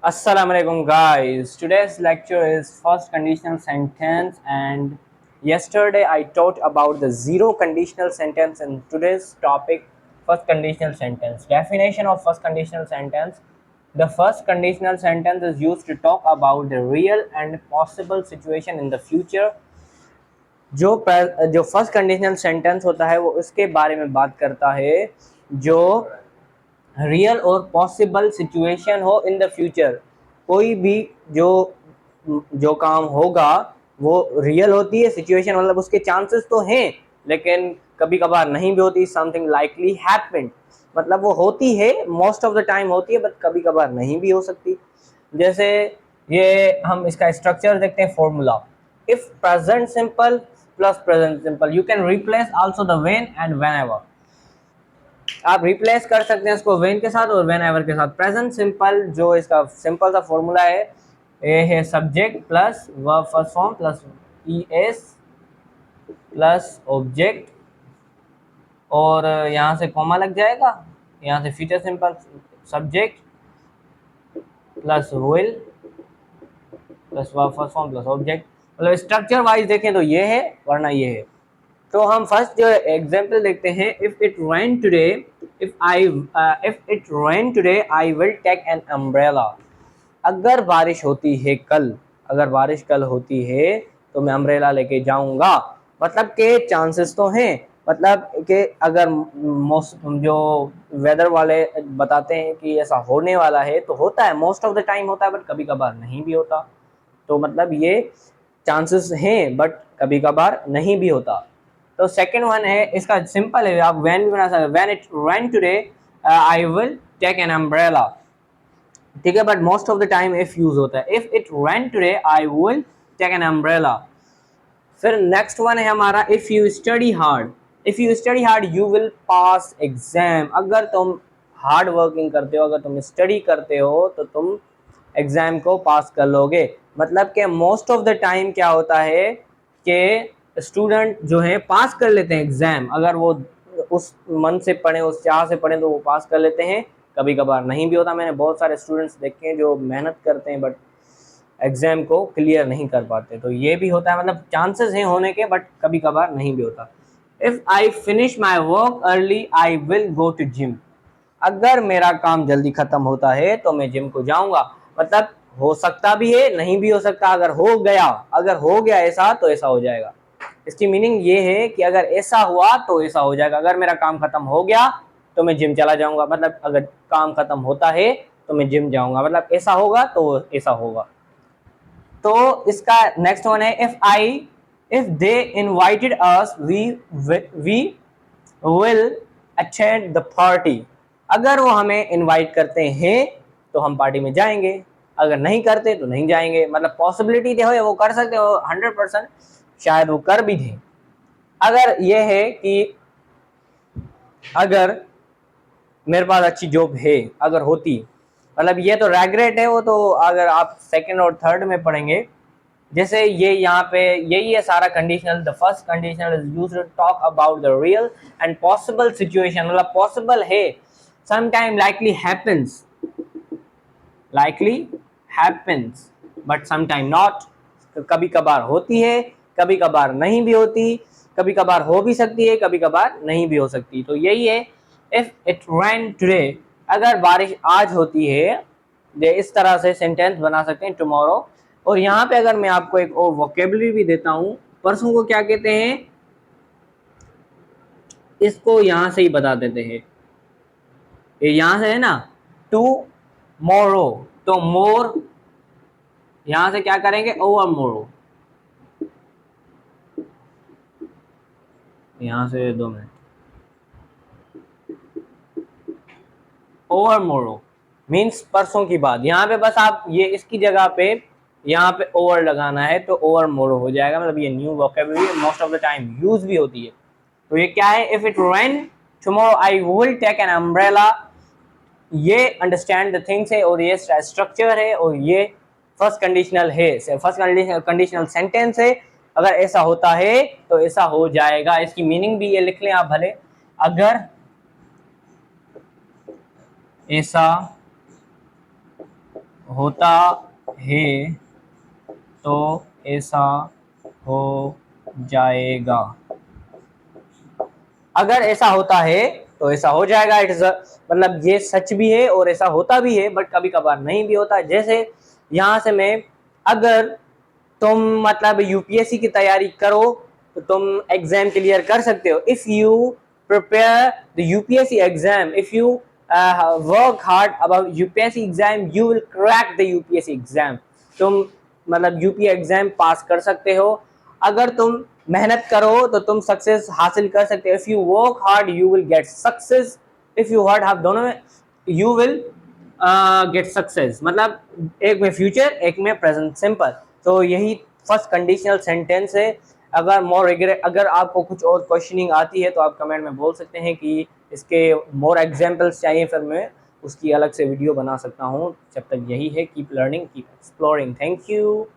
Assalamualaikum guys. Today's lecture is first conditional sentence, and yesterday I taught about the zero conditional sentence. In today's topic, first conditional sentence. Definition of first conditional sentence. The first conditional sentence is used to talk about the real and possible situation in the future. जो first conditional sentence होता है वो उसके बारे में बात करता है जो रियल और पॉसिबल सिचुएशन हो इन द फ्यूचर। कोई भी जो जो काम होगा वो रियल होती है, सिचुएशन मतलब उसके चांसेस तो हैं लेकिन कभी कभार नहीं भी होती। समथिंग लाइकली हैपेंड मतलब वो होती है, मोस्ट ऑफ द टाइम होती है, बट कभी कभार नहीं भी हो सकती। जैसे ये हम इसका स्ट्रक्चर देखते हैं, formula. If present simple plus present simple, you can replace also the when and whenever. आप रिप्लेस कर सकते हैं इसको व्हेन के साथ और व्हेन एवर के साथ। प्रेजेंट सिंपल जो इसका सिंपल सा फॉर्मूला है, ये है subject plus verb first form plus ES plus object, और यहाँ से कॉमा लग जाएगा, यहाँ से future simple subject plus will plus verb first form plus object. मतलब स्ट्रक्चर वाइज देखें तो ये है, वरना ये है। तो हम फर्स्ट जो एग्जांपल देखते हैं, if it rain today, if it rain today I will take an umbrella. अगर बारिश होती है कल, अगर बारिश कल होती है तो मैं अम्ब्रेला लेके जाऊंगा। मतलब के चांसेस तो हैं, मतलब कि अगर जो वेदर वाले बताते हैं कि ऐसा होने वाला है तो होता है, मोस्ट ऑफ द टाइम होता है, बट कभी कभार नहीं भी होता। तो मतलब ये चांसेस हैं बट कभी कभार नहीं भी होता। तो सेकंड वन है, इसका सिंपल है, आप व्हेन भी बना सकते हैं। When it rain today I will take an umbrella, ठीक है, but most of the time if use होता है। If it rain today I will take an umbrella. फिर नेक्स्ट वन है हमारा, if you study hard, if you study hard you will pass exam. अगर तुम hard working करते हो, अगर तुम स्टडी करते हो तो तुम एग्जाम को पास कर लोगे। मतलब कि मोस्ट ऑफ द टाइम क्या होता है कि स्टूडेंट जो है पास कर लेते हैं एग्जाम, अगर वो उस मन से पढ़े, उस चाह से पढ़े तो वो पास कर लेते हैं। कभी कभार नहीं भी होता। मैंने बहुत सारे स्टूडेंट्स देखे हैं जो मेहनत करते हैं बट एग्जाम को क्लियर नहीं कर पाते। तो ये भी होता है, मतलब चांसेस हैं होने के, बट कभी कभार नहीं भी होता। If I finish my work early I will go to gym. अगर मेरा काम जल्दी खत्म होता है तो मैं जिम को जाऊंगा। मतलब हो सकता भी है, नहीं भी हो सकता। अगर हो गया ऐसा तो ऐसा हो जाएगा। इसकी मीनिंग ये है कि अगर ऐसा हुआ तो ऐसा हो जाएगा। अगर मेरा काम खत्म हो गया तो मैं जिम चला जाऊंगा। मतलब अगर काम खत्म होता है तो मैं जिम जाऊंगा, मतलब ऐसा होगा तो ऐसा होगा। तो इसका नेक्स्ट वन है, if they invited us we will attend the party. अगर वो हमें इनवाइट करते हैं तो हम पार्टी में जाएंगे, अगर नहीं करते तो नहीं जाएंगे। मतलब पॉसिबिलिटी दे हो, वो कर सकते हो 100%, शायद वो कर भी दें। अगर ये है कि अगर मेरे पास अच्छी जॉब है, अगर होती, मतलब ये तो रेग्रेट है, वो तो अगर आप सेकंड और थर्ड में पढ़ेंगे। जैसे ये यहाँ पे यही है सारा conditional. The first conditional is used to talk about the real and possible situation. मतलब पॉसिबल है, sometime likely happens but sometime not। कभी कभार होती है, कभी कभार नहीं भी होती, कभी कभार हो भी सकती है, कभी कभार नहीं भी हो सकती। तो यही है, इफ इट रेन टुडे, अगर बारिश आज होती है, ये इस तरह से सेंटेंस बना सकते हैं, टुमारो। और यहाँ पे अगर मैं आपको एक और वोकेबलरी भी देता हूँ, परसों को क्या कहते हैं, इसको यहाँ से ही बता देते हैं। ये यहाँ से है ना, टू मोरो, तो मोर यहां से क्या करेंगे, ओवर मोरो। यहां से 2 मिनट, ओवर मोरो मीन्स परसों की बात। यहाँ पे बस आप ये इसकी जगह पे यहाँ पे ओवर लगाना है तो ओवर मोरो हो जाएगा। मतलब ये new vocabulary, most of the time use भी होती है। तो ये क्या है, if it rain tomorrow I will take an umbrella. ये अंडरस्टैंड द थिंग्स है और ये स्ट्रक्चर है और ये फर्स्ट कंडीशनल है, फर्स्ट कंडीशनल सेंटेंस है। अगर ऐसा होता है तो ऐसा हो जाएगा। इसकी मीनिंग भी ये लिख लें आप भले, अगर ऐसा होता है तो ऐसा हो जाएगा। अगर ऐसा होता है तो ऐसा हो जाएगा। इट इज मतलब ये सच भी है और ऐसा होता भी है, बट कभी कभार नहीं भी होता है। जैसे यहाँ से मैं, अगर तुम मतलब यूपीएससी की तैयारी करो तो तुम एग्जाम क्लियर कर सकते हो। If you prepare the UPSC exam, if you work hard about UPSC exam, you will crack the UPSC exam. तुम मतलब यूपी एग्जाम पास कर सकते हो। अगर तुम मेहनत करो तो तुम सक्सेस हासिल कर सकते हो। If you work hard you will get success. If you hard half दोनों में यू विल गेट सक्सेस। मतलब एक में फ्यूचर, एक में प्रेजेंट सिंपल। तो यही फर्स्ट कंडीशनल सेंटेंस है। अगर आपको कुछ और क्वेश्चनिंग आती है तो आप कमेंट में बोल सकते हैं कि इसके मोर एग्जाम्पल्स चाहिए, फिर मैं उसकी अलग से वीडियो बना सकता हूँ। जब तक यही है, keep learning, keep exploring. Thank you.